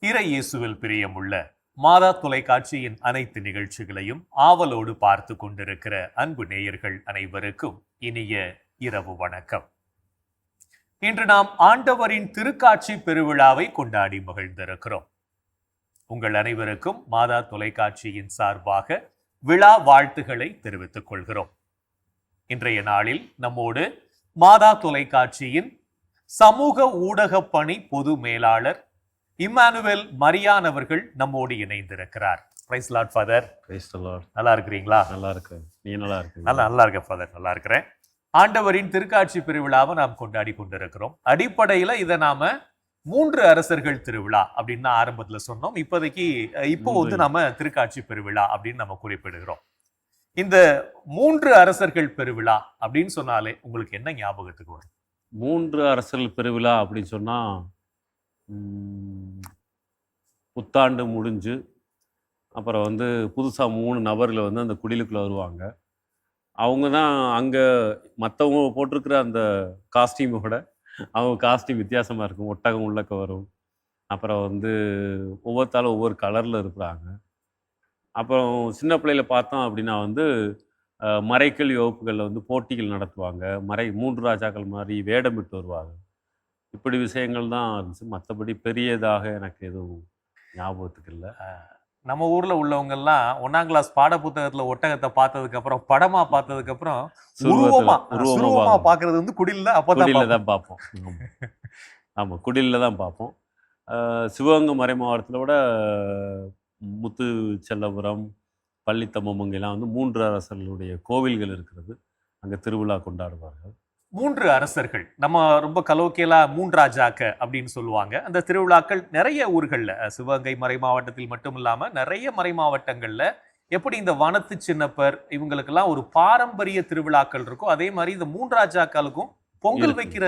இறை இயேசுவில் பிரியமுள்ள மாதா தொலைக்காட்சியின் அனைத்து நிகழ்ச்சிகளையும் ஆவலோடு பார்த்து கொண்டிருக்கிற அன்பு நேயர்கள் அனைவருக்கும் இனிய இரவு வணக்கம். இன்று நாம் ஆண்டவரின் திருக்காட்சி பெருவிழாவை கொண்டாடி மகிழ்ந்திருக்கிறோம். உங்கள் அனைவருக்கும் மாதா தொலைக்காட்சியின் சார்பாக விழா வாழ்த்துக்களை தெரிவித்துக் கொள்கிறோம். இன்றைய நாளில் நம்மோடு மாதா தொலைக்காட்சியின் சமூக ஊடக பணி பொது மேலாளர் இம்மானுவேல் மரியான் அவர்கள் நம்மோடு இணைந்திருக்கிறார். Praise lord father. Praise the lord. நல்லா இருக்கிறீங்களா? நல்லா இருக்கேன். நீ நல்லா இருக்கீங்க? நல்லா இருக்கேன் ஃபாதர், நல்லா இருக்கிறேன். ஆண்டவரின் திருக்காட்சி பெருவிழாவை நாம் கொண்டாடி கொண்டிருக்கிறோம். அடிப்படையில இதை நாம 3 அரசர்கள் திருவிழா அப்படின்னு ஆரம்பத்துல சொன்னோம். இப்போ நாம திருக்காட்சி பெருவிழா அப்படின்னு நம்ம குறிப்பிடுகிறோம். இந்த 3 அரசர்கள் பெருவிழா அப்படின்னு சொன்னாலே உங்களுக்கு என்ன ஞாபகத்துக்கு வரும்? 3 அரசர்கள் பெருவிழா அப்படின்னு சொன்னா புத்தாண்டு முடிஞ்சு அப்புறம் புதுசாக 3 நபர்கள் அந்த குடிலுக்குள்ளே வருவாங்க. அவங்க தான் அங்கே மற்றவங்க போட்டிருக்கிற அந்த காஸ்டியூமோட அவங்க காஸ்டியூம் வித்தியாசமாக இருக்கும். ஒட்டகம் உள்ளக்க வரும். அப்புறம் ஒவ்வொருத்தாலும் ஒவ்வொரு கலரில் இருக்கிறாங்க. அப்புறம் சின்ன பிள்ளையில பார்த்தோம் அப்படின்னா மறைக்கல்வி வகுப்புகளில் போட்டிகள் நடத்துவாங்க. 3 ராஜாக்கள் மாதிரி வேடமிட்டு வருவாங்க. இப்படி விஷயங்கள் தான் இருந்துச்சு. மற்றபடி பெரியதாக எனக்கு எதுவும் ஞாபகத்துக்கு இல்லை. நம்ம ஊர்ல உள்ளவங்க எல்லாம் 1ஆம் கிளாஸ் பாட புத்தகத்துல ஒட்டகத்தை பார்த்ததுக்கு அப்புறம் படமா பார்த்ததுக்கு அப்புறம் உருவமா பாக்குறது குடில்ல தான் பார்ப்போம். ஆமா, குடில்ல தான் பார்ப்போம். சிவகங்கை மறை மாவட்டத்தில் விட முத்து செல்லபுரம், பள்ளித்தம்மங்கெல்லாம் 3 அரசர்களுடைய கோவில்கள் இருக்கிறது. அங்கே திருவிழா கொண்டாடுவார்கள். 3 அரசர்கள் நம்ம ரொம்ப கலோக்கியலா 3 ராஜாக்க அப்படின்னு சொல்லுவாங்க. அந்த திருவிழாக்கள் நிறைய ஊர்கள்ல, சிவகங்கை மறை மாவட்டத்தில் மட்டும் இல்லாம நிறைய மறை மாவட்டங்கள்ல எப்படி இந்த வனத்து சின்னப்பர் இவங்களுக்கெல்லாம் ஒரு பாரம்பரிய திருவிழாக்கள் இருக்கும், அதே மாதிரி இந்த 3 ராஜாக்களுக்கும் பொங்கல் வைக்கிற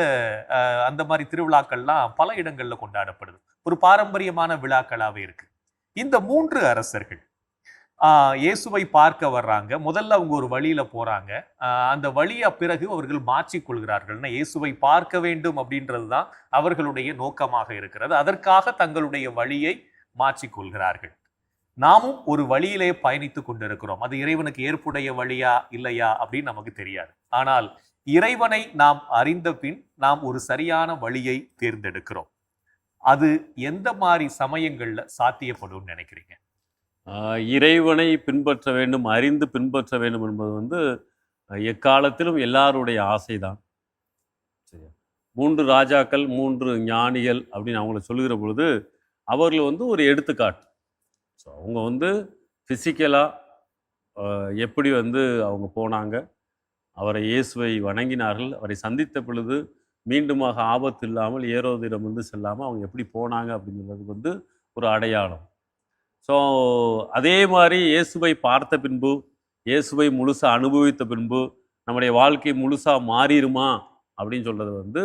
அந்த மாதிரி திருவிழாக்கள்லாம் பல இடங்கள்ல கொண்டாடப்படுது. ஒரு பாரம்பரியமான விழாக்களாவே இருக்கு. இந்த 3 அரசர்கள் இயேசுவை பார்க்க வர்றாங்க. முதல்ல அவங்க ஒரு வழியில போறாங்க. அந்த வழியா பிறகு அவர்கள் மாற்றிக் கொள்கிறார்கள். இயேசுவை பார்க்க வேண்டும் அப்படின்றதுதான் அவர்களுடைய நோக்கமாக இருக்கிறது. அதற்காக தங்களுடைய வழியை மாற்றிக் கொள்கிறார்கள். நாமும் ஒரு வழியிலே பயணித்துக் கொண்டிருக்கிறோம். அது இறைவனுக்கு ஏற்புடைய வழியா இல்லையா அப்படின்னு நமக்கு தெரியாது. ஆனால் இறைவனை நாம் அறிந்த பின் நாம் ஒரு சரியான வழியை தேர்ந்தெடுக்கிறோம். அது எந்த மாதிரி சமயங்கள்ல சாத்தியப்படும் நினைக்கிறீங்க? இறைவனை பின்பற்ற வேண்டும், அறிந்து பின்பற்ற வேண்டும் என்பது எக்காலத்திலும் எல்லாருடைய ஆசைதான். சரி, 3 ராஜாக்கள் 3 ஞானிகள் அப்படின்னு அவங்கள சொல்லுகிற பொழுது அவர்கள் ஒரு எடுத்துக்காட்டு. ஸோ அவங்க ஃபிசிக்கலாக எப்படி அவங்க போனாங்க, அவரை இயேசுவை வணங்கினார்கள், அவரை சந்தித்த பொழுது மீண்டுமாக ஆபத்து இல்லாமல் ஏரோதிடம் செல்லாமல் அவங்க எப்படி போனாங்க அப்படிங்கிறது ஒரு அடையாளம். ஸோ அதே மாதிரி இயேசுவை பார்த்த பின்பு, இயேசுவை முழுசாக அனுபவித்த பின்பு நம்முடைய வாழ்க்கை முழுசாக மாறிடுமா அப்படின்னு சொல்கிறது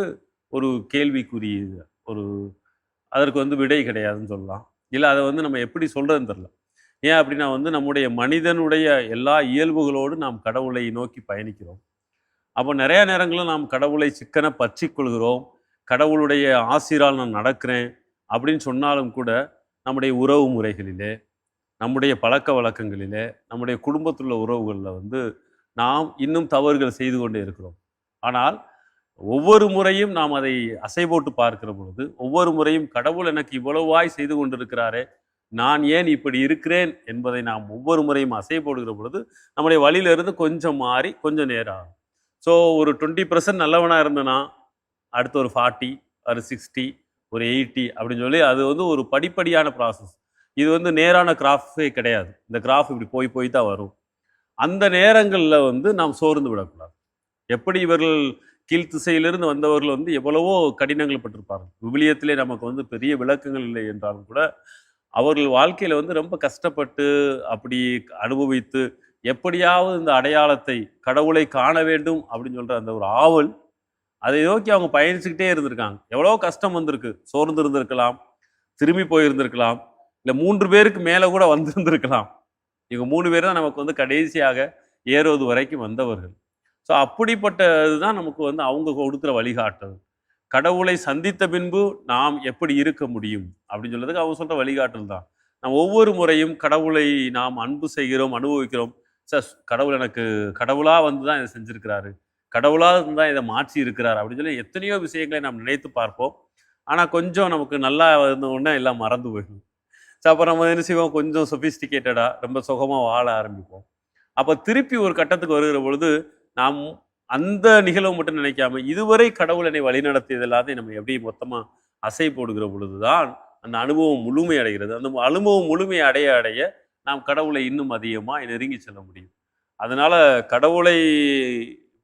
ஒரு கேள்விக்குரிய அதற்கு விடை கிடையாதுன்னு சொல்லலாம். இல்லை அதை நம்ம எப்படி சொல்கிறதுன்னு தெரில. ஏன் அப்படின்னா நம்முடைய மனிதனுடைய எல்லா இயல்புகளோடு நாம் கடவுளை நோக்கி பயணிக்கிறோம். அப்போ நிறைய நேரங்களில் நாம் கடவுளை சிக்கன பற்றி கொள்கிறோம். கடவுளுடைய ஆசிரால் நான் நடக்கிறேன் அப்படின்னு சொன்னாலும் கூட நம்முடைய உறவு முறைகளிலே, நம்முடைய பழக்க வழக்கங்களிலே, நம்முடைய குடும்பத்தில் உள்ள உறவுகளில் நாம் இன்னும் தவறுகள் செய்து கொண்டே இருக்கிறோம். ஆனால் ஒவ்வொரு முறையும் நாம் அதை அசை போட்டு பார்க்கிற பொழுது, ஒவ்வொரு முறையும் கடவுள் எனக்கு இவ்வளவாய் செய்து கொண்டிருக்கிறாரே, நான் ஏன் இப்படி இருக்கிறேன் என்பதை நாம் ஒவ்வொரு முறையும் அசை போடுகிற பொழுது நம்முடைய வழியிலிருந்து கொஞ்சம் மாறி கொஞ்சம் நேரம் ஆகும். ஸோ ஒரு 20% நல்லவனாக இருந்தனா அடுத்து ஒரு 40, ஒரு 60, ஒரு 80 அப்படின்னு சொல்லி அது ஒரு படிப்படியான ப்ராசஸ். இது நேரான கிராஃபே கிடையாது. இந்த கிராஃப் இப்படி போய் தான் வரும். அந்த நேரங்களில் நாம் சோர்ந்து விடக்கூடாது. எப்படி இவர்கள் கீழ்த்திசையிலிருந்து வந்தவர்கள் எவ்வளவோ கடினங்கள் பட்டிருப்பார்கள். விவிலியத்திலே நமக்கு பெரிய விளக்கங்கள் இல்லை என்றாலும் கூட அவர்கள் வாழ்க்கையில் ரொம்ப கஷ்டப்பட்டு அப்படி அனுபவித்து எப்படியாவது இந்த அடையாளத்தை, கடவுளை காண வேண்டும் அப்படின்னு சொல்கிற அந்த ஒரு ஆவல், அதை நோக்கி அவங்க பயணிச்சுக்கிட்டே இருந்திருக்காங்க. எவ்வளோ கஷ்டம் வந்திருக்கு. சோர்ந்து இருந்திருக்கலாம், திரும்பி போயிருந்திருக்கலாம், இல்லை 3 பேருக்கு மேலே கூட வந்திருந்திருக்கலாம். இவங்க 3 பேர் தான் நமக்கு கடைசியாக ஏறுவது வரைக்கும் வந்தவர்கள். ஸோ அப்படிப்பட்டது தான் நமக்கு அவங்க கொடுக்குற வழிகாட்டுறது. கடவுளை சந்தித்த பின்பு நாம் எப்படி இருக்க முடியும் அப்படின்னு சொல்றதுக்கு அவங்க சொல்ற வழிகாட்டல் தான். நாம் ஒவ்வொரு முறையும் கடவுளை நாம் அன்பு செய்கிறோம், அனுபவிக்கிறோம். சார் கடவுள் எனக்கு கடவுளா வந்து தான் இதை செஞ்சிருக்கிறாரு, கடவுளா இருந்து தான் இதை மாற்றி இருக்கிறார் அப்படின்னு சொல்லி எத்தனையோ விஷயங்களை நாம் நினைத்து பார்ப்போம். ஆனால் கொஞ்சம் நமக்கு நல்லா இருந்த உடனே எல்லாம் மறந்து போயிடும். ஸோ அப்போ நம்ம என்ன செய்வோம், கொஞ்சம் சொபிஸ்டிகேட்டடாக ரொம்ப சுகமாக வாழ ஆரம்பிப்போம். அப்போ திருப்பி ஒரு கட்டத்துக்கு வருகிற பொழுது நாம் அந்த நிகழ்வை மட்டும் நினைக்காம இதுவரை கடவுள் என்னை வழிநடத்தியது எல்லாத்தையும் நம்ம எப்படி மொத்தமாக அசை போடுகிற பொழுதுதான் அந்த அனுபவம் முழுமை அடைகிறது. அந்த அனுபவம் முழுமை அடைய அடைய நாம் கடவுளை இன்னும் அதிகமாக நெருங்கி செல்ல முடியும். அதனால கடவுளை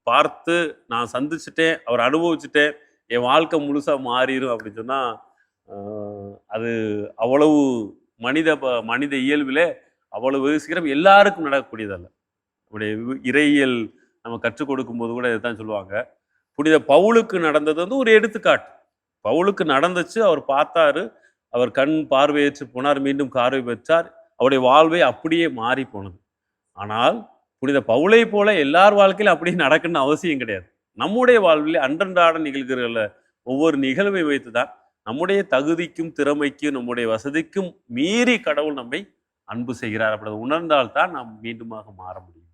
பார்த்து நான் சந்திச்சுட்டேன், அவர் அனுபவிச்சுட்டேன், என் வாழ்க்கை முழுசா மாறிடும் அப்படின்னு சொன்னா அது அவ்வளவு மனித இயல்பிலே அவ்வளவு சீக்கிரம் எல்லாருக்கும் நடக்கக்கூடியதல்ல. நம்முடைய இறையியல் நம்ம கற்றுக் கொடுக்கும்போது கூட இதுதான் சொல்லுவாங்க. புனித பவுலுக்கு நடந்தது வந்து ஒரு எடுத்துக்காட்டு. பவுலுக்கு நடந்துச்சு, அவர் பார்த்தாரு, அவர் கண் பார்வையற்று போனார், மீண்டும் பார்வை பெற்றார், அவருடைய வாழ்வை அப்படியே மாறி போனது. ஆனால் புனித பவுலை போல எல்லார் வாழ்க்கையிலும் அப்படியே நடக்கணும்னு அவசியம் கிடையாது. நம்முடைய வாழ்வில் அன்றன்றாட நிகழ்கிறல ஒவ்வொரு நிகழ்வை வைத்துதான் நம்முடைய தகுதிக்கும் திறமைக்கும் நம்முடைய வசதிக்கும் மீறி கடவுள் நம்மை அன்பு செய்கிறார். அப்படி உணர்ந்தால்தான் நாம் மீண்டுமாக மாற முடியும்.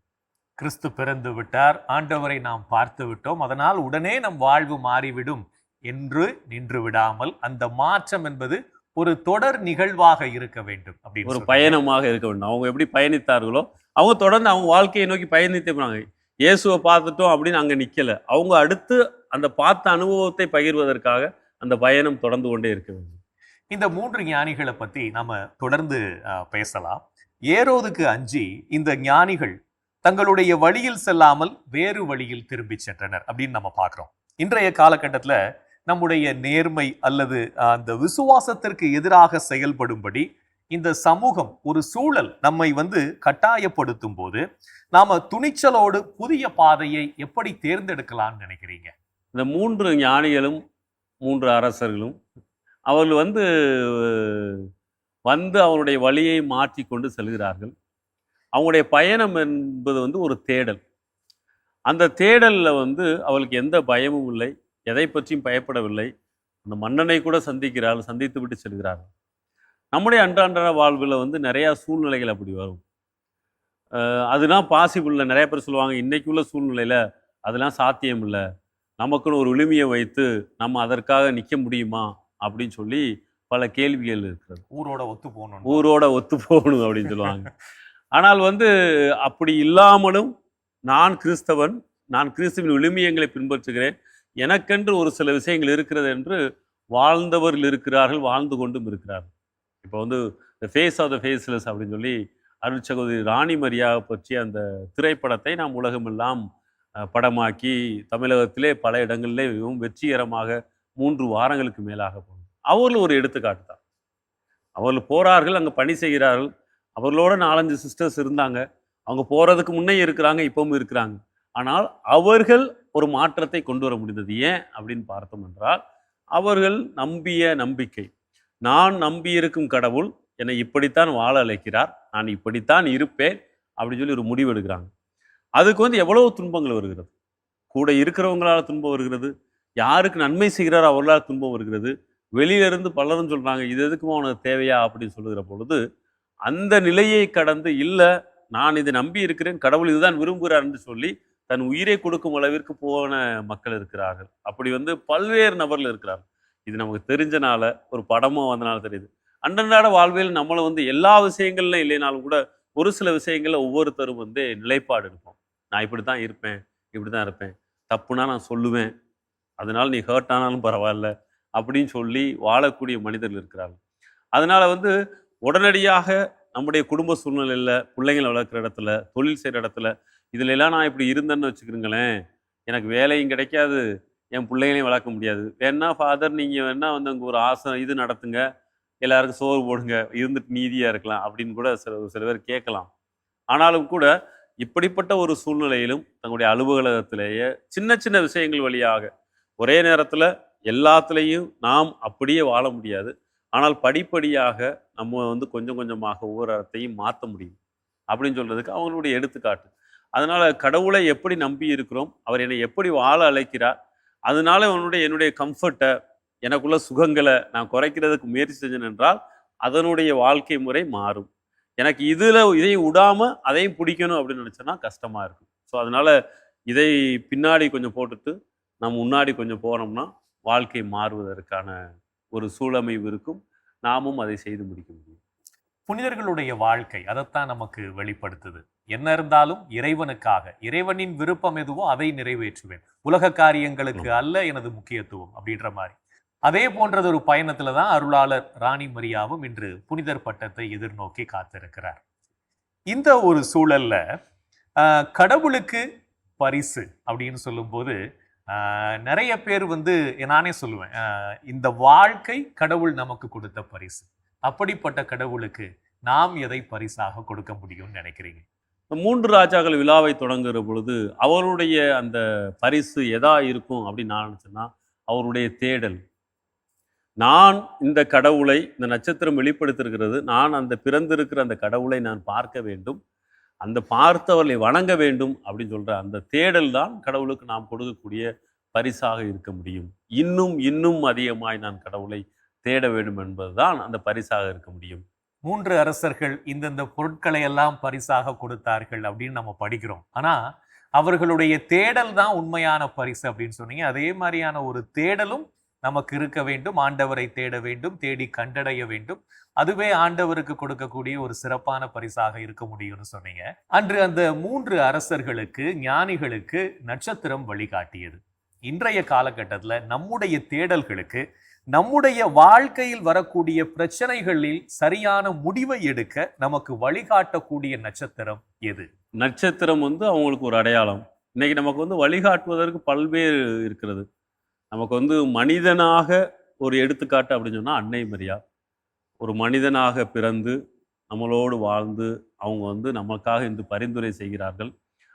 கிறிஸ்து பிறந்து விட்டார், ஆண்டவரை நாம் பார்த்து விட்டோம், அதனால் உடனே நம் வாழ்வு மாறிவிடும் என்று நின்று விடாமல் அந்த மாற்றம் என்பது ஒரு தொடர் நிகழ்வாக இருக்க வேண்டும், அப்படின்னு ஒரு பயணமாக இருக்க வேண்டும். அவங்க எப்படி பயணித்தார்களோ அவங்க தொடர்ந்து அவங்க வாழ்க்கையை நோக்கி பயணித்தே போனாங்க. இயேசுவை பார்த்துட்டோம் அப்படின்னு அங்கே நிற்கல, அவங்க அடுத்து அந்த பார்த்த அனுபவத்தை பகிர்வதற்காக அந்த பயணம் தொடர்ந்து கொண்டே இருக்க வேண்டும். இந்த 3 ஞானிகளை பத்தி நாம தொடர்ந்து பேசலாம். ஏரோதுக்கு அஞ்சி இந்த ஞானிகள் தங்களுடைய வழியில் செல்லாமல் வேறு வழியில் திரும்பி சென்றனர் அப்படின்னு நம்ம பார்க்கிறோம். இன்றைய காலகட்டத்தில் நம்முடைய நேர்மை அல்லது அந்த விசுவாசத்திற்கு எதிராக செயல்படும்படி இந்த சமூகம் ஒரு சூழல் நம்மை வந்து கட்டாயப்படுத்தும் போது நாம துணிச்சலோடு புதிய பாதையை எப்படி தேர்ந்தெடுக்கலாம்னு நினைக்கிறீங்க? இந்த 3 ஞானிகளும் 3 அரசர்களும் அவர்கள் வந்து அவருடைய வழியை மாற்றி கொண்டு செல்கிறார்கள். அவங்களுடைய பயணம் என்பது வந்து ஒரு தேடல். அந்த தேடலில் வந்து அவளுக்கு எந்த பயமும் இல்லை, எதை பற்றியும் பயப்படவில்லை. அந்த மன்னனை கூட சந்திக்கிறார்கள், சந்தித்து விட்டு செல்கிறார்கள். நம்முடைய அன்றாட வாழ்வில் வந்து நிறையா சூழ்நிலைகள் அப்படி வரும். அதெல்லாம் பாசிபிள் இல்லை. நிறைய பேர் சொல்லுவாங்க இன்னைக்கு உள்ள சூழ்நிலையில் அதெல்லாம் சாத்தியம் இல்லை, நமக்குன்னு ஒரு விழுமியை வைத்து நம்ம அதற்காக நிற்க முடியுமா அப்படின்னு சொல்லி பல கேள்விகள் இருக்கிறது. ஊரோட ஒத்து போகணும் அப்படின்னு சொல்லுவாங்க. ஆனால் வந்து அப்படி இல்லாமலும் நான் கிறிஸ்தவன், நான் கிறிஸ்துவின் விழுமியங்களை பின்பற்றுகிறேன், எனக்கென்று ஒரு சில விஷயங்கள் இருக்கிறது என்று வாழ்ந்தவர்கள் இருக்கிறார்கள், வாழ்ந்து கொண்டும் இருக்கிறார்கள். இப்போ வந்து the face of the faceless அப்படின்னு சொல்லி அருட்சகோதரி ராணி மரியாவை பற்றி அந்த திரைப்படத்தை நாம் உலகமெல்லாம் படமாக்கி தமிழகத்திலே பல இடங்களிலே மிகவும் வெற்றிகரமாக 3 வாரங்களுக்கு மேலாக போகும். அவர்கள் ஒரு எடுத்துக்காட்டு தான். அவர்கள் போகிறார்கள், அங்கே பணி செய்கிறார்கள். அவர்களோட 4-5 சிஸ்டர்ஸ் இருந்தாங்க. அவங்க போகிறதுக்கு முன்னே இருக்கிறாங்க, இப்பவும் இருக்கிறாங்க. ஆனால் அவர்கள் ஒரு மாற்றத்தை கொண்டு வர முடிந்தது. ஏன் அப்படின்னு பார்த்தோம் என்றால் அவர்கள் நம்பிய நம்பிக்கை. நான் நம்பியிருக்கும் கடவுள் என்னை இப்படித்தான் வாழ அழைக்கிறார், நான் இப்படித்தான் இருப்பேன் அப்படின்னு சொல்லி ஒரு முடிவு எடுக்கிறாங்க. அதுக்கு வந்து எவ்வளவு துன்பங்கள் வருகிறது, கூட இருக்கிறவங்களால் துன்பம் வருகிறது, யாருக்கு நன்மை செய்கிறாரோ அவர்களால் துன்பம் வருகிறது. வெளியிலிருந்து பலரும் சொல்கிறாங்க இது எதுக்குமா உனக்கு தேவையா அப்படின்னு சொல்லுகிற பொழுது அந்த நிலையை கடந்து இல்லை நான் இதை நம்பி இருக்கிறேன், கடவுள் இதுதான் விரும்புகிறார் என்று சொல்லி தன் உயிரை கொடுக்கும் அளவிற்கு போன மக்கள் இருக்கிறார்கள். அப்படி வந்து பல்வேறு நபர்கள் இருக்கிறார்கள். இது நமக்கு தெரிஞ்சனால ஒரு படமும் வந்தனால தெரியுது. அன்றாட வாழ்வில் நம்மளை வந்து எல்லா விஷயங்கள்லாம் இல்லைனாலும் கூட ஒரு சில விஷயங்கள்ல ஒவ்வொருத்தரும் வந்து நிலைப்பாடு எடுப்போம். நான் இப்படி தான் இருப்பேன், இப்படி தான் இருப்பேன், தப்புனா நான் சொல்லுவேன், அதனால நீ ஹர்ட் ஆனாலும் பரவாயில்ல அப்படின்னு சொல்லி வாழக்கூடிய மனிதர்கள் இருக்கிறார்கள். அதனால வந்து உடனடியாக நம்முடைய குடும்ப சூழ்நிலையில், பிள்ளைங்களை வளர்க்குற இடத்துல, தொழில் செய்கிற இடத்துல இதுல எல்லாம் நான் இப்படி இருந்தேன்னு வச்சுக்கிறீங்களேன், எனக்கு வேலையும் கிடைக்காது, என் பிள்ளைங்களையும் வளர்க்க முடியாது, வேணா ஃபாதர் நீங்கள் வேணா வந்து அங்கே ஒரு இது நடத்துங்க, எல்லாருக்கும் சோறு போடுங்க, இருந்துட்டு நீதியாக இருக்கலாம் அப்படின்னு கூட சில பேர் கேட்கலாம். ஆனாலும் கூட இப்படிப்பட்ட ஒரு சூழ்நிலையிலும் தங்களுடைய அலுவலகத்திலேயே சின்ன சின்ன விஷயங்கள் வழியாக ஒரே நேரத்தில் எல்லாத்துலேயும் நாம் அப்படியே வாழ முடியாது. ஆனால் படிப்படியாக நம்ம வந்து கொஞ்சம் கொஞ்சமாக ஒவ்வொரு இடத்தையும் மாற்ற முடியும் அப்படின்னு சொல்றதுக்கு அவங்களுடைய எடுத்துக்காட்டு. அதனால கடவுளை எப்படி நம்பி இருக்கிறோம், அவர் என்னை எப்படி வாழ அழைக்கிறார், அதனால என்னுடைய கம்ஃபர்ட்டை, எனக்குள்ள சுகங்களை நான் குறைக்கிறதுக்கு முயற்சி செஞ்சேன் என்றால் அதனுடைய வாழ்க்கை முறை மாறும். எனக்கு இதையும் விடாம அதையும் பிடிக்கணும் அப்படின்னு நினைச்சேன்னா கஷ்டமா இருக்கும். ஸோ அதனால இதை பின்னாடி கொஞ்சம் போட்டுட்டு நம்ம முன்னாடி கொஞ்சம் போனோம்னா வாழ்க்கை மாறுவதற்கான ஒரு சூழமைவு இருக்கும். நாமும் அதை செய்து முடிக்க முடியும். புனிதர்களுடைய வாழ்க்கை அதைத்தான் நமக்கு வெளிப்படுத்துது. என்ன இருந்தாலும் இறைவனுக்காக, இறைவனின் விருப்பம் எதுவோ அதை நிறைவேற்றுவேன், உலக காரியங்களுக்கு அல்ல எனது முக்கியத்துவம் அப்படின்ற மாதிரி. அதே போன்றது ஒரு பயணத்துல தான் அருளாளர் ராணி மரியாவும் இன்று புனிதர் பட்டத்தை எதிர்நோக்கி காத்திருக்கிறார். இந்த ஒரு சூழல்ல கடவுளுக்கு பரிசு அப்படின்னு சொல்லும்போது நிறைய பேர் நானே சொல்லுவேன், இந்த வாழ்க்கை கடவுள் நமக்கு கொடுத்த பரிசு. அப்படிப்பட்ட கடவுளுக்கு நாம் எதை பரிசாக கொடுக்க முடியும்னு நினைக்கிறீங்க? 3 ராஜாக்கள் விழாவை தொடங்குகிற பொழுது அவருடைய அந்த பரிசு எதா இருக்கும் அப்படின்னு நான் நினைச்சேன்னா, அவருடைய தேடல். நான் இந்த கடவுளை, இந்த நட்சத்திரம் வெளிப்படுத்திருக்கிறது, நான் அந்த பிறந்திருக்கிற அந்த கடவுளை நான் பார்க்க வேண்டும், அந்த பார்த்தவர்களை வணங்க வேண்டும் அப்படின்னு சொல்ற அந்த தேடல் தான் கடவுளுக்கு நாம் கொடுக்கக்கூடிய பரிசாக இருக்க முடியும். இன்னும் இன்னும் அதிகமாய் நான் கடவுளை தேட வேண்டும் என்பதுதான் அந்த பரிசாக இருக்க முடியும். 3 அரசர்கள் இந்தந்த பொருட்களை எல்லாம் பரிசாக கொடுத்தார்கள் அப்படின்னு நம்ம படிக்கிறோம். ஆனா அவர்களுடைய தேடல் தான் உண்மையான பரிசு அப்படின்னு சொன்னீங்க. அதே மாதிரியான ஒரு தேடலும் நமக்கு இருக்க வேண்டும். ஆண்டவரை தேட வேண்டும், தேடி கண்டடைய வேண்டும். அதுவே ஆண்டவருக்கு கொடுக்கக்கூடிய ஒரு சிறப்பான பரிசாக இருக்க முடியும்னு சொன்னீங்க. அன்று அந்த 3 அரசர்களுக்கு, ஞானிகளுக்கு நட்சத்திரம் வழிகாட்டியது. இன்றைய காலகட்டத்துல நம்முடைய தேடல்களுக்கு, நம்முடைய வாழ்க்கையில் வரக்கூடிய பிரச்சனைகளில் சரியான முடிவை எடுக்க நமக்கு வழிகாட்டக்கூடிய நட்சத்திரம் எது? நட்சத்திரம் அவங்களுக்கு ஒரு அடையாளம். இன்னைக்கு நமக்கு வழிகாட்டுவதற்கு பல்வேறு இருக்கிறது. நமக்கு மனிதனாக ஒரு எடுத்துக்காட்டு அப்படின்னு சொன்னா அன்னை மரியா. ஒரு மனிதனாக பிறந்து நம்மளோடு வாழ்ந்து அவங்க நமக்காக இன்று பரிந்துரை செய்கிறார்கள்.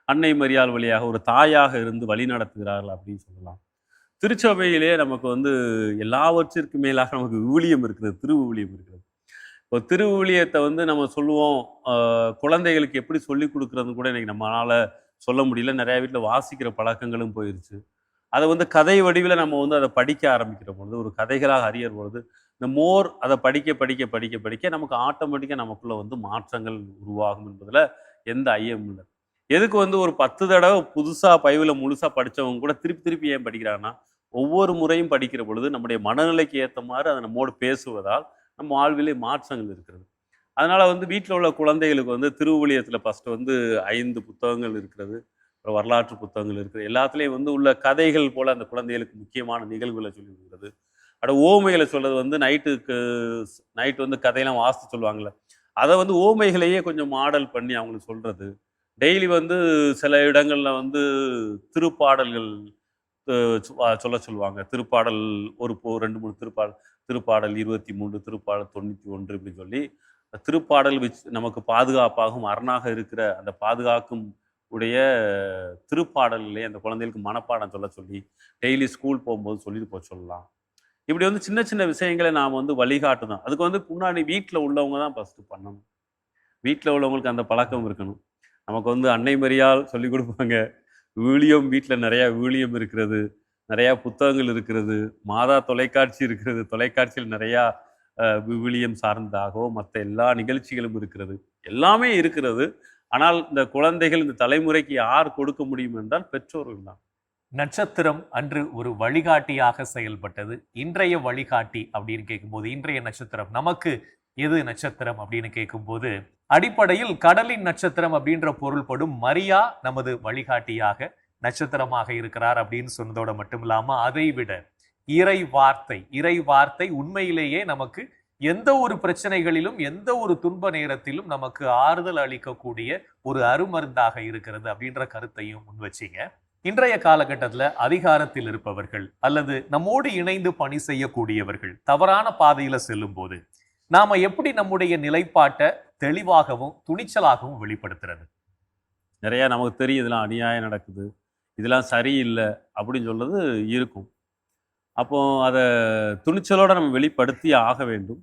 அன்னை மரியாள் வழியாக ஒரு தாயாக இருந்து வழி நடத்துகிறார்கள் அப்படின்னு சொல்லலாம். திருச்சபையிலே நமக்கு எல்லாவற்றிற்கு மேலாக நமக்கு விவிலியம் இருக்கிறது, திருவிவிலியம் இருக்கிறது. இப்போ திருவிவிலியத்தை நம்ம சொல்லுவோம், குழந்தைகளுக்கு எப்படி சொல்லிக் கொடுக்குறதுன்னு கூட இன்னைக்கு நம்மளால சொல்ல முடியல. நிறைய வீட்டில் வாசிக்கிற பழக்கங்களும் போயிருச்சு. அதை கதை வடிவில் நம்ம அதை படிக்க ஆரம்பிக்கிற பொழுது, ஒரு கதைகளாக அறியற பொழுது, இந்த மோர் அதை படிக்க படிக்க படிக்க படிக்க நமக்கு ஆட்டோமேட்டிக்காக நமக்குள்ள மாற்றங்கள் உருவாகும் என்பதில் எந்த ஐயமும் இல்லை. எதுக்கு ஒரு 10 தடவை புதுசாக பைபிளை முழுசாக படித்தவங்க கூட திருப்பி திருப்பி ஏன் படிக்கிறாங்கன்னா, ஒவ்வொரு முறையும் படிக்கிற பொழுது நம்முடைய மனநிலைக்கு ஏற்ற மாதிரி அதை நம்மோடு பேசுவதால் நம்ம வாழ்விலே மாற்றங்கள் இருக்கிறது. அதனால வீட்டில் உள்ள குழந்தைகளுக்கு திருவிவிலியத்தில் ஃபஸ்ட்டு 5 புத்தகங்கள் இருக்கிறது, அப்புறம் வரலாற்று புத்தகங்கள் இருக்குது. எல்லாத்துலேயும் உள்ள கதைகள் போல் அந்த குழந்தைகளுக்கு முக்கியமான நிகழ்வுகளை சொல்லி கொடுக்குறது. ஓமைகளை சொல்கிறது நைட்டு கதையெல்லாம் வாசித்து சொல்லுவாங்கள்ல, அதை ஓமைகளையே கொஞ்சம் மாடல் பண்ணி அவங்களுக்கு சொல்கிறது. டெய்லி சில இடங்களில் திருப்பாடல்கள் சொல்ல சொல்லுவாங்க. திருப்பாடல் ஒரு 2-3 திருப்பாடல் 23, திருப்பாடல் 91 இப்படி சொல்லி திருப்பாடல் நமக்கு பாதுகாப்பாகவும் அரணாக இருக்கிற அந்த பாதுகாக்கும் உடைய திருப்பாடல்லே அந்த குழந்தைகளுக்கு மனப்பாடம் சொல்ல சொல்லி டெய்லி ஸ்கூல் போகும்போது சொல்லிட்டு போக சொல்லலாம். இப்படி சின்ன சின்ன விஷயங்களை நாம் வழிகாட்டணும். அதுக்கு முன்னாடி வீட்டில் உள்ளவங்க தான் ஃபஸ்ட்டு பண்ணணும். வீட்டில் உள்ளவங்களுக்கு அந்த பழக்கம் இருக்கணும். நமக்கு அன்னை மரியாள் சொல்லிக் கொடுப்பாங்க. விவிலியம், வீட்டில் நிறையா விவிலியம் இருக்கிறது, நிறையா புத்தகங்கள் இருக்கிறது, மாதா தொலைக்காட்சி இருக்கிறது, தொலைக்காட்சியில் நிறையா விவிலியம் சார்ந்ததாகவோ மற்ற எல்லா நிகழ்ச்சிகளும் இருக்கிறது, எல்லாமே இருக்கிறது. ஆனால் இந்த குழந்தைகள், இந்த தலைமுறைக்கு யார் கொடுக்க முடியும் என்றால் பெற்றோர்கள் தான். நட்சத்திரம் அன்று ஒரு வழிகாட்டியாக செயல்பட்டது. இன்றைய வழிகாட்டி அப்படின்னு கேட்கும்போது, இன்றைய நட்சத்திரம் நமக்கு எது நட்சத்திரம் அப்படின்னு கேட்கும்போது, அடிப்படையில் கடலின் நட்சத்திரம் அப்படின்ற பொருள்படும் மரியா நமது வழிகாட்டியாக நட்சத்திரமாக இருக்கிறார் அப்படின்னு சொன்னதோட மட்டும் இல்லாம, அதை விட இறை வார்த்தை உண்மையிலேயே நமக்கு எந்த ஒரு பிரச்சனைகளிலும், எந்த ஒரு துன்ப நேரத்திலும் நமக்கு ஆறுதல் அளிக்கக்கூடிய ஒரு அருமருந்தாக இருக்கிறது அப்படின்ற கருத்தையும் முன்வச்சிங்க. இன்றைய காலகட்டத்தில் அதிகாரத்தில் இருப்பவர்கள் அல்லது நம்மோடு இணைந்து பணி செய்யக்கூடியவர்கள் தவறான பாதையில செல்லும் போது நாம எப்படி நம்முடைய நிலைப்பாட்டை தெளிவாகவும் துணிச்சலாகவும் வெளிப்படுத்துறது? நிறையா நமக்கு தெரியும், இதெல்லாம் அநியாயம் நடக்குது, இதெல்லாம் சரியில்லை அப்படின்னு சொல்றது இருக்கும். அப்போ அதை துணிச்சலோட நம்ம வெளிப்படுத்தி ஆக வேண்டும்.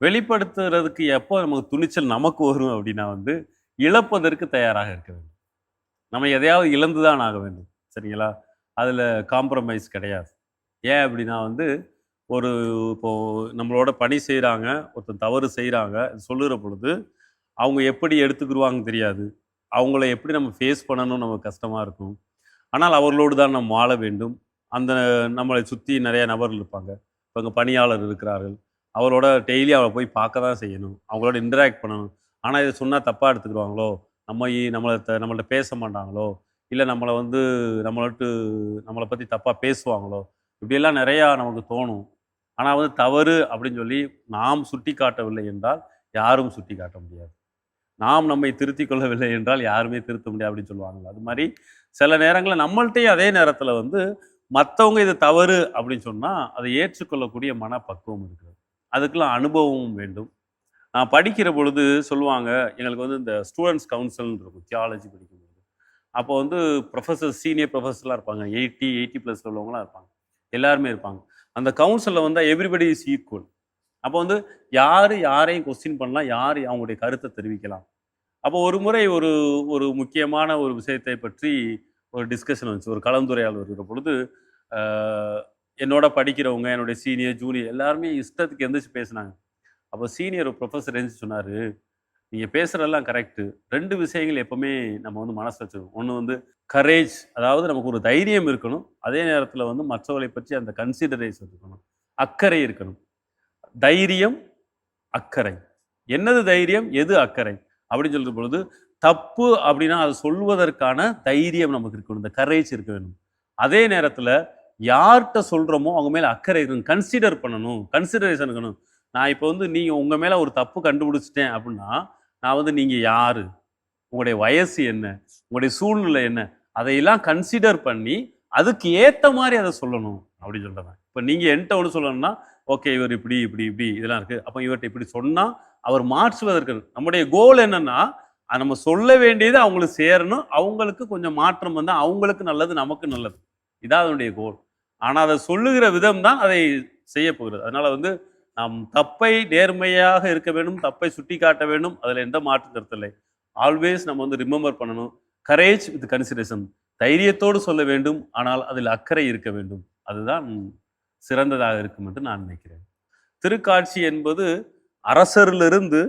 வெளிப்படுத்துறதுக்கு எப்போ நமக்கு துணிச்சல் நமக்கு வரும் அப்படின்னா இழப்பதற்கு தயாராக இருக்க வேண்டும். நம்ம எதையாவது இழந்துதான் ஆக வேண்டும். சரிங்களா? அதில் காம்ப்ரமைஸ் கிடையாது. ஏன் அப்படின்னா வந்து ஒரு இப்போ நம்மளோட பணி செய்கிறாங்க, ஒருத்தர் தவறு செய்கிறாங்க சொல்லுற பொழுது அவங்க எப்படி எடுத்துக்கிருவாங்கன்னு தெரியாது. அவங்கள எப்படி நம்ம ஃபேஸ் பண்ணணும்னு நமக்கு கஷ்டமாக இருக்கும். ஆனால் அவர்களோடு தான் நாம் வாழ வேண்டும். அந்த நம்மளை சுற்றி நிறைய நபர்கள் இருப்பாங்க. இப்போ அங்கே பணியாளர் இருக்கிறார்கள். அவரோட டெய்லி அவளை போய் பார்க்க தான் செய்யணும். அவங்களோட இன்டராக்ட் பண்ணணும். ஆனால் இதை சொன்னால் தப்பாக எடுத்துக்கிடுவாங்களோ, நம்மள்ட்ட பேச மாட்டாங்களோ, இல்லை நம்மளை வந்து நம்மளை பற்றி தப்பாக பேசுவாங்களோ, இப்படியெல்லாம் நிறையா நமக்கு தோணும். ஆனால் வந்து தவறு அப்படின்னு சொல்லி நாம் சுட்டி காட்டவில்லை என்றால் யாரும் சுட்டி காட்ட முடியாது. நாம் நம்மை திருத்திக் கொள்ளவில்லை என்றால் யாருமே திருத்த முடியாது அப்படின்னு சொல்லுவாங்கல்ல. அது மாதிரி சில நேரங்களில் நம்மள்ட்டையும் அதே நேரத்தில் வந்து மற்றவங்க இது தவறு அப்படின்னு சொன்னால் அதை ஏற்றுக்கொள்ளக்கூடிய மனப்பக்குவம் இருக்குது. அதுக்கெல்லாம் அனுபவமும் வேண்டும். நான் படிக்கிற பொழுது சொல்லுவாங்க, எங்களுக்கு வந்து இந்த ஸ்டூடெண்ட்ஸ் கவுன்சில்னு இருக்கும் தியாலஜி படிக்கும்போது. அப்போ வந்து சீனியர் ப்ரொஃபஸர்லாம் இருப்பாங்க. 80 ப்ளஸ் உள்ளவங்களாம் இருப்பாங்க. எல்லாருமே இருப்பாங்க. அந்த கவுன்சிலில் வந்தால் எவ்ரிபடி இஸ் ஈக்குவல். அப்போ வந்து யார் யாரையும் கொஸ்டின் பண்ணலாம், யார் அவங்களுடைய கருத்தை தெரிவிக்கலாம். அப்போ ஒரு முறை ஒரு ஒரு முக்கியமான ஒரு விஷயத்தை பற்றி ஒரு டிஸ்கஷன் வந்துச்சு. ஒரு கலந்துரையாடல் வருகிற பொழுது என்னோட படிக்கிறவங்க, என்னுடைய சீனியர் ஜூனியர் எல்லாருமே இஷ்டத்துக்கு எந்திரிச்சு பேசினாங்க. அப்போ சீனியர் ப்ரொஃபஸர் எழுந்துச்சு சொன்னார், நீங்கள் பேசுகிறதெல்லாம் கரெக்டு. 2 விஷயங்கள் எப்போவுமே நம்ம வந்து மனசு வச்சுக்கணும். ஒன்று வந்து கரேஜ், அதாவது நமக்கு ஒரு தைரியம் இருக்கணும். அதே நேரத்தில் வந்து மற்றவர்களை பற்றி அந்த கன்சிடரேஷன் இருக்கணும். அக்கறை இருக்கணும். தைரியம், அக்கறை. என்னது தைரியம், எது அக்கறை அப்படின்னு சொல்கிற பொழுது தப்பு அப்படின்னா அதை சொல்வதற்கான தைரியம் நமக்கு இருக்கணும். இந்த கரேஜ் இருக்க வேணும். அதே நேரத்தில் யார்கிட்ட சொல்கிறோமோ அவங்க மேலே அக்கறை இருக்கணும். கன்சிடர் பண்ணணும், கன்சிடரேஷன் இருக்கணும். நான் இப்போ வந்து நீங்கள் உங்கள் மேலே ஒரு தப்பு கண்டுபிடிச்சிட்டேன் அப்படின்னா நான் வந்து நீங்கள் யார், உங்களுடைய வயசு என்ன, உங்களுடைய சூழ்நிலை என்ன, அதையெல்லாம் கன்சிடர் பண்ணி அதுக்கு ஏற்ற மாதிரி அதை சொல்லணும் அப்படின்னு சொல்கிறேன். இப்போ நீங்கள் என்கிட்ட ஒன்று சொல்லணும்னா, ஓகே இவர் இப்படி இப்படி இப்படி இதெல்லாம் இருக்குது, அப்போ இவர்கிட்ட இப்படி சொன்னால் அவர் மாற்றுவதற்கு நம்முடைய கோல் என்னென்னா நம்ம சொல்ல வேண்டியது அவங்களுக்கு சேரணும். அவங்களுக்கு கொஞ்சம் மாற்றம் வந்தால் அவங்களுக்கு நல்லது, நமக்கு நல்லது. இதான் அதனுடைய கோல். ஆனால் அதை சொல்லுகிற விதம் தான் அதை செய்ய போகிறது. அதனால் வந்து நாம் தப்பை நேர்மையாக இருக்க வேண்டும், தப்பை சுட்டி காட்ட வேண்டும். அதில் எந்த மாற்று கருத்து இல்லை. ஆல்வேஸ் நம்ம வந்து ரிமெம்பர் பண்ணணும். Courage with consideration. தைரியத்தோடு சொல்ல வேண்டும், ஆனால் அதில் அக்கறை இருக்க வேண்டும். அதுதான் சிறந்ததாக இருக்கும் என்று நான் நினைக்கிறேன். திருக்காட்சி என்பது அரசரிலிருந்து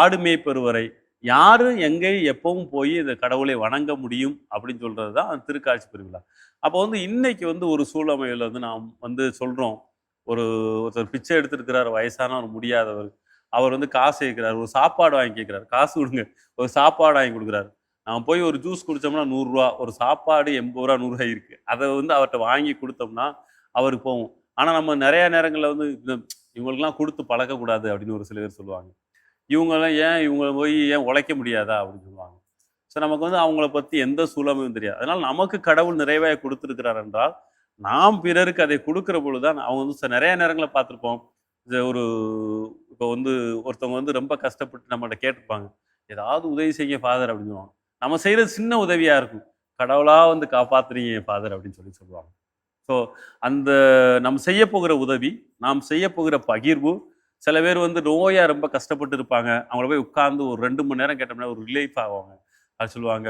ஆடு மேய்ப்பர் வரை யாரும் எங்கே எப்பவும் போய் இந்த கடவுளை வணங்க முடியும் அப்படின்னு சொல்றது தான் அந்த திருக்காட்சி பெருவிழா. அப்போ வந்து இன்னைக்கு வந்து ஒரு சூழமையில் வந்து நாம் வந்து சொல்றோம், ஒருத்தர் பிச்சை எடுத்திருக்கிறார், வயசானவர், முடியாதவர். அவர் வந்து காசு கேட்கிறார், ஒரு சாப்பாடு வாங்கி கேட்கிறார், காசு கொடுங்க, ஒரு சாப்பாடு வாங்கி கொடுக்குறாரு. நான் போய் ஒரு ஜூஸ் குடித்தோம்னா 100 ரூபா, ஒரு சாப்பாடு 80 ரூபா 100 ரூபாய் இருக்கு. அதை வந்து அவர்கிட்ட வாங்கி கொடுத்தோம்னா அவருக்கு போகும். ஆனால் நம்ம நிறைய நேரங்களில் வந்து இவங்களுக்குலாம் கொடுத்து பழக்கக்கூடாது அப்படின்னு ஒரு சில பேர் சொல்லுவாங்க. இவங்களை போய் ஏன் உழைக்க முடியாதா அப்படின்னு சொல்லுவாங்க. ஸோ நமக்கு வந்து அவங்கள பற்றி எந்த சூழமையும் தெரியாது. அதனால் நமக்கு கடவுள் நிறைவாக கொடுத்துருக்கிறார் என்றால் நாம் பிறருக்கு அதை கொடுக்குற பொழுது தான் அவங்க வந்து நிறைய நேரங்களில் பார்த்துருப்போம். இப்போ வந்து ஒருத்தவங்க வந்து ரொம்ப கஷ்டப்பட்டு நம்மகிட்ட கேட்டிருப்பாங்க, ஏதாவது உதவி செய்ய ஃபாதர் அப்படின்னு சொல்லுவாங்க. நம்ம செய்கிறது சின்ன உதவியாக இருக்கும், கடவுளாக வந்து காப்பாற்றுறீங்க ஃபாதர் அப்படின்னு சொல்லுவாங்க. ஸோ அந்த நம்ம செய்ய போகிற உதவி, நாம் செய்ய போகிற பகிர்வு, சில பேர் வந்து நோயாக ரொம்ப கஷ்டப்பட்டு இருப்பாங்க, அவங்கள போய் உட்கார்ந்து ஒரு 2 மணி நேரம் கேட்டோம்னா ஒரு ரிலீஃப் ஆவாங்க. அது சொல்லுவாங்க,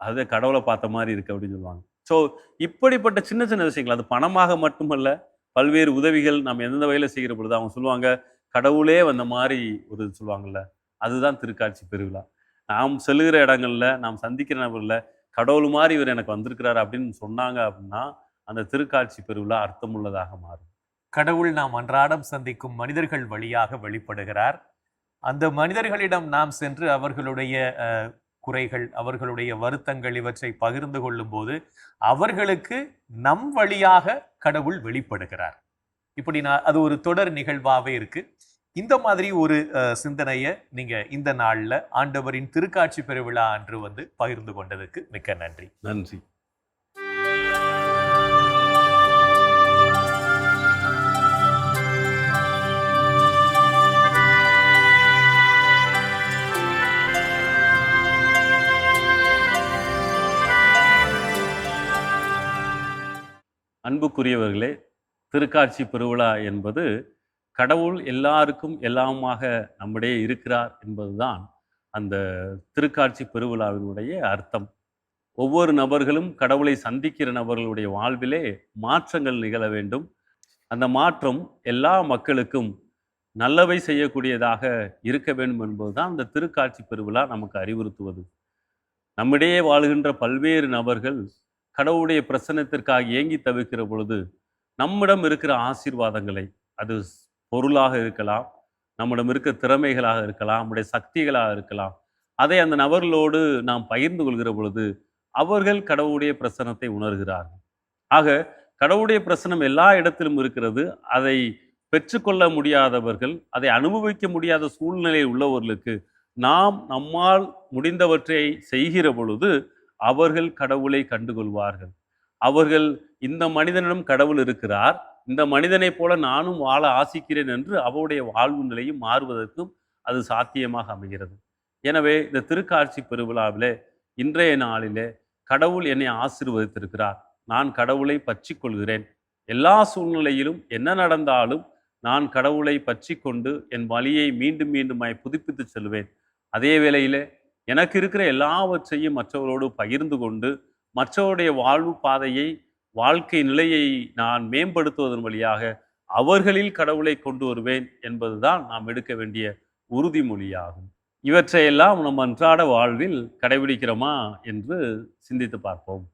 அது கடவுளை பார்த்த மாதிரி இருக்கு அப்படின்னு சொல்லுவாங்க. ஸோ இப்படிப்பட்ட சின்ன சின்ன விஷயங்கள், அது பணமாக மட்டுமல்ல, பல்வேறு உதவிகள் நம்ம எந்தெந்த வகையில் செய்கிற பொழுது அவங்க சொல்லுவாங்க, கடவுளே வந்த மாதிரி ஒரு சொல்லுவாங்கல்ல, அதுதான் திருக்காட்சி பெருவிழா. நாம் செல்லுகிற இடங்கள்ல, நாம் சந்திக்கிற நபர்ல கடவுள் மாதிரி இவர் எனக்கு வந்திருக்கிறார் அப்படின்னு சொன்னாங்க அப்படின்னா அந்த திருக்காட்சி பெருவிழா அர்த்தமுள்ளதாக மாறும். கடவுள் நாம் அன்றாடம் சந்திக்கும் மனிதர்கள் வழியாக வெளிப்படுகிறார். அந்த மனிதர்களிடம் நாம் சென்று அவர்களுடைய குறைகள், அவர்களுடைய வருத்தங்கள் இவற்றை பகிர்ந்து கொள்ளும் போது அவர்களுக்கு நம் வழியாக கடவுள் வெளிப்படுகிறார். இப்படி அது ஒரு தொடர் நிகழ்வாகவே இருக்கு. இந்த மாதிரி ஒரு சிந்தனையை நீங்க இந்த நாள்ல ஆண்டவரின் திருக்காட்சி பெருவிழா அன்று வந்து பகிர்ந்து கொண்டதுக்கு மிக்க நன்றி. நன்றி. அன்புக்குரியவர்களே, திருக்காட்சி பெருவிழா என்பது கடவுள் எல்லாருக்கும் எல்லாமாக நம்மிடையே இருக்கிறார் என்பதுதான் அந்த திருக்காட்சி பெருவிழாவினுடைய அர்த்தம். ஒவ்வொரு நபர்களும் கடவுளை சந்திக்கிற நபர்களுடைய வாழ்விலே மாற்றங்கள் நிகழ வேண்டும். அந்த மாற்றம் எல்லா மக்களுக்கும் நல்லவை செய்யக்கூடியதாக இருக்க வேண்டும் என்பதுதான் இந்த திருக்காட்சி பெருவிழா நமக்கு அறிவுறுத்துவது. நம்மிடையே வாழுகின்ற பல்வேறு நபர்கள் கடவுளுடைய பிரசன்னத்திற்காக ஏங்கி தவிக்கிற பொழுது நம்மிடம் இருக்கிற ஆசீர்வாதங்களை, அது பொருளாக இருக்கலாம், நம்மிடம் இருக்கிற திறமைகளாக இருக்கலாம், நம்முடைய சக்திகளாக இருக்கலாம், அதை அந்த நபர்களோடு நாம் பகிர்ந்து கொள்கிற பொழுது அவர்கள் கடவுளுடைய பிரசன்னத்தை உணர்கிறார்கள். ஆக கடவுளுடைய பிரசன்னம் எல்லா இடத்திலும் இருக்கிறது. அதை பெற்றுக்கொள்ள முடியாதவர்கள், அதை அனுபவிக்க முடியாத சூழ்நிலையில் உள்ளவர்களுக்கு நாம் நம்மால் முடிந்தவற்றை செய்கிற பொழுது அவர்கள் கடவுளை கண்டுகொள்வார்கள். அவர்கள் இந்த மனிதனிடம் கடவுள் இருக்கிறார், இந்த மனிதனைப் போல நானும் வாழ ஆசிக்கிறேன் என்று அவருடைய வாழ்வு நிலையும் மாறுவதற்கும் அது சாத்தியமாக அமைகிறது. எனவே இந்த திருக்காட்சி பெருவிழாவிலே இன்றைய நாளிலே கடவுள் என்னை ஆசீர்வதித்திருக்கிறார், நான் கடவுளை பற்றி கொள்கிறேன், எல்லா சூழ்நிலையிலும் என்ன நடந்தாலும் நான் கடவுளை பற்றி கொண்டு என் வழியை மீண்டும் மீண்டுமாய் புதுப்பித்து செல்வேன். அதே வேளையிலே எனக்கு இருக்கிற எல்லாவற்றையும் மற்றவர்களோடு பகிர்ந்து கொண்டு மற்றவருடைய வாழ்வு பாதையை, வாழ்க்கை நிலையை நான் மேம்படுத்துவதன் வழியாக அவர்களில் கடவுளை கொண்டு வருவேன் என்பதுதான் நாம் எடுக்க வேண்டிய உறுதிமொழியாகும். இவற்றையெல்லாம் நம் அன்றாட வாழ்வில் கடைபிடிக்கிறோமா என்று சிந்தித்து பார்ப்போம்.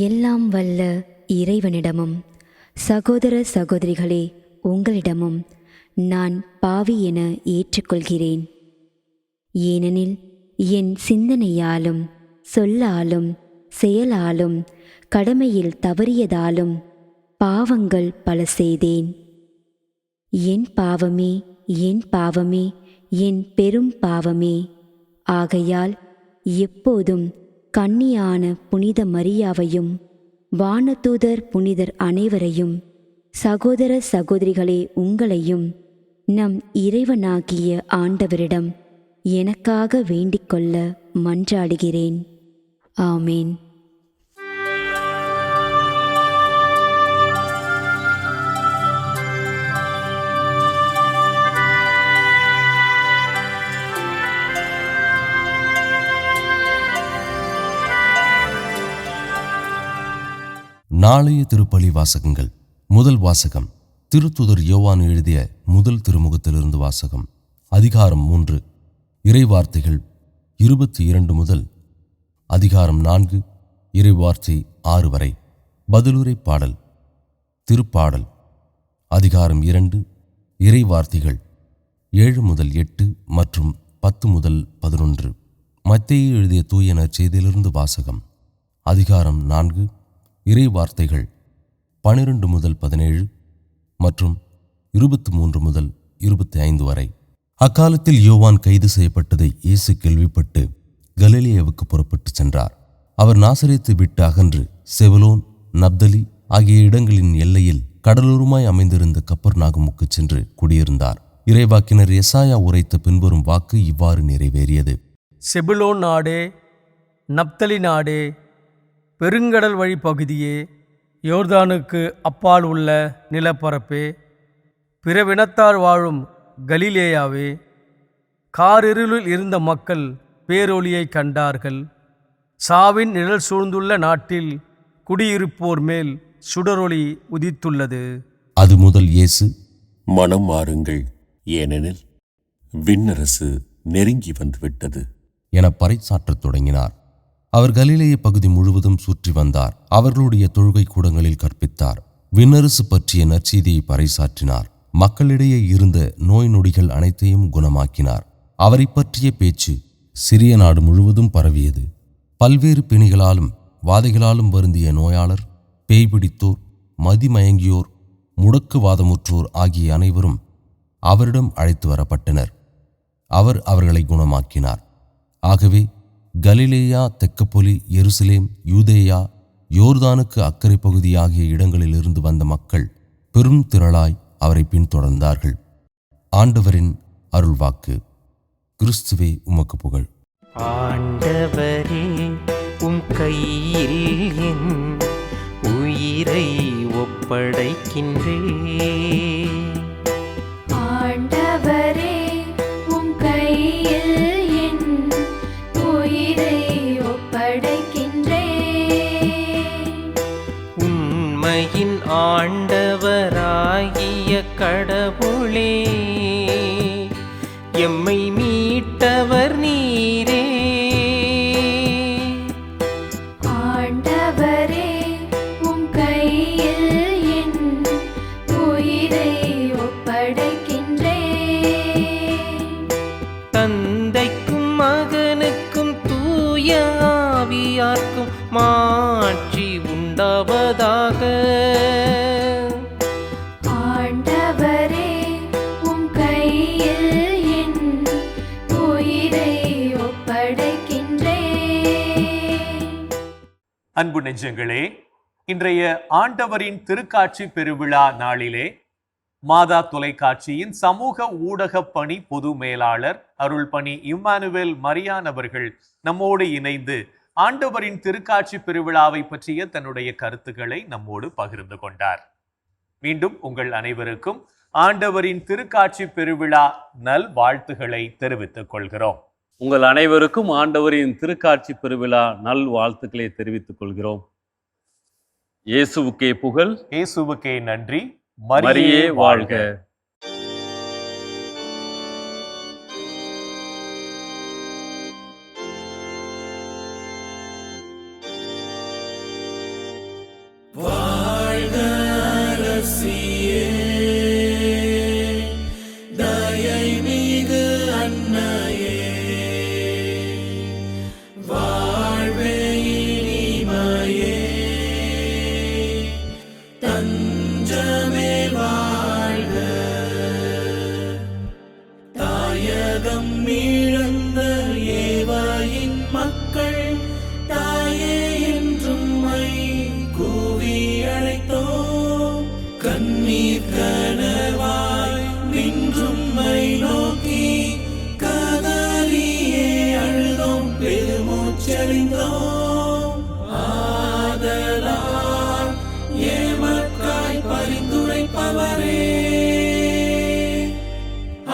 எல்லாம் வல்ல இறைவனிடமும் சகோதர சகோதரிகளே உங்களிடமும் நான் பாவி என ஏற்றுக்கொள்கிறேன். ஏனெனில் என் சிந்தனையாலும் சொல்லாலும் செயலாலும் கடமையில் தவறியதாலும் பாவங்கள் பல செய்தேன். என் பாவமே, என் பாவமே, என் பெரும் பாவமே. ஆகையால் எப்போதும் கன்னியான புனித மரியாவையும் வானதூதர் புனிதர் அனைவரையும் சகோதர சகோதரிகளே உங்களையும் நம் இறைவனாகிய ஆண்டவரிடம் எனக்காக வேண்டிக்கொள்ள மன்றாடுகிறேன். ஆமேன். நாளைய திருப்பலி வாசகங்கள். முதல் வாசகம் திருத்துதர் யோவான் எழுதிய முதல் திருமுகத்திலிருந்து வாசகம். அதிகாரம் 3, இறைவார்த்தைகள் 22 முதல் அதிகாரம் 4 இறைவார்த்தை 6 வரை. பதிலுரை பாடல். திருப்பாடல் அதிகாரம் 2 இறைவார்த்தைகள் 7 முதல் 8 மற்றும் 10 முதல் 11. மத்தேயு எழுதிய தூய நற்செய்தியிலிருந்து வாசகம். அதிகாரம் 4 இறைவார்த்தைகள் 12 முதல் 17 மற்றும் 23 முதல் 25 வரை. அக்காலத்தில் யோவான் கைது செய்யப்பட்டதை இயேசு கேள்விப்பட்டு கலிலேயாவுக்கு புறப்பட்டு சென்றார். அவர் நாசரேத்தை விட்டு அகன்று செபுலோன், நப்தலி ஆகிய இடங்களின் எல்லையில் கடலோரமாய் அமைந்திருந்த கப்பர்நாகுமுக்கு சென்று குடியிருந்தார். இறைவாக்கினர் எசாயா உரைத்த பின்வரும் வாக்கு இவ்வாறு நிறைவேறியது. செபுலோன் நாடே, நப்தலி நாடே, பெருங்கடல் வழி பகுதியே, யோர்தானுக்கு அப்பால் உள்ள நிலப்பரப்பே, பிறவினத்தார் வாழும் கலிலேயாவே, காரிருளில் இருந்த மக்கள் பேரொளியை கண்டார்கள். சாவின் நிழல் சூழ்ந்துள்ள நாட்டில் குடியிருப்போர் மேல் சுடரொளி உதித்துள்ளது. அது முதல் இயேசு, மனம் மாறுங்கள், ஏனெனில் விண்ணரசு நெருங்கி வந்துவிட்டது என பறைசாற்றத் தொடங்கினார். அவர் கலிலேய பகுதி முழுவதும் சுற்றி வந்தார். அவர்களுடைய தொழுகை கூடங்களில் கற்பித்தார். விண்ணரசு பற்றிய நற்செய்தியை பறைசாற்றினார். மக்களிடையே இருந்த நோய் நொடிகள் அனைத்தையும் குணமாக்கினார். அவரை பற்றிய பேச்சு சிறிய நாடு முழுவதும் பரவியது. பல்வேறு பிணிகளாலும் வாதைகளாலும் வருந்திய நோயாளர், பேய் பிடித்தோர், மதிமயங்கியோர், முடக்குவாதமுற்றோர் ஆகிய அனைவரும் அவரிடம் அழைத்து வரப்பட்டனர். அவர் அவர்களை குணமாக்கினார். ஆகவே கலிலேயா, தெக்கப்பொலி, எருசலேம், யூதேயா, யோர்தானுக்கு அக்கறை பகுதி ஆகிய இடங்களிலிருந்து வந்த மக்கள் பெரும் திரளாய் அவரை பின்தொடர்ந்தார்கள். ஆண்டவரின் அருள்வாக்கு. கிறிஸ்துவே உமக்கு புகழ். ஆண்டவரே உம் கையில் என் உயிரை ஒப்படைக்கின்றேன். ஆண்டவரே உம் கையில் என் உயிரை ஒப்படைக்கின்றேன். உண்மையின் ஆண்டவராகிய கடவுளே, எம்மை மீட்டவர் நீரே. ஆண்டவரே உம் கையில் என் உயிரை ஒப்படைக்கின்றேன். தந்தைக்கும் மகனுக்கும் தூய ஆவியார்க்கும் மாட்சி உண்டாவதாக. ஆண்டவரே உம் கையில் என் உயிரை ஒப்படைக்கின்றேன். அன்பு நெஞ்சங்களே, இன்றைய ஆண்டவரின் திருக்காட்சி பெருவிழா நாளிலே மாதா தொலைக்காட்சியின் சமூக ஊடக பணி பொது மேலாளர் அருள்பணி இம்மானுவேல் மரியான் அவர்கள் நம்மோடு இணைந்து ஆண்டவரின் திருக்காட்சி பெருவிழாவை பற்றிய தன்னுடைய கருத்துக்களை நம்மோடு பகிர்ந்து கொண்டார். மீண்டும் உங்கள் அனைவருக்கும் ஆண்டவரின் திருக்காட்சி பெருவிழா நல் வாழ்த்துக்களை தெரிவித்துக் கொள்கிறோம். உங்கள் அனைவருக்கும் ஆண்டவரின் திருக்காட்சி பெருவிழா நல் வாழ்த்துக்களை தெரிவித்துக் கொள்கிறோம். இயேசுவுக்கே புகழ், இயேசுவுக்கே நன்றி, மரியே வாழ்க.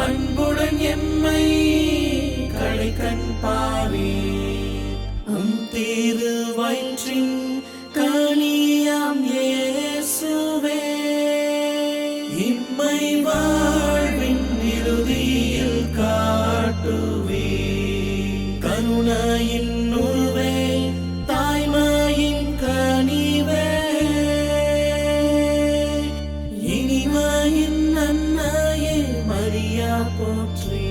அன்புடன் எம்மை கடைக்கண் பாரி திரு வயிற்றின் கனியாம் இயேசுவே, இம்மை வாழ்வின் இறுதியில் காட்டுவே. கருணையின் உருவே, தாய்மையின் கனிவே, இனிமையின் அன்னையே மரியா போற்றி.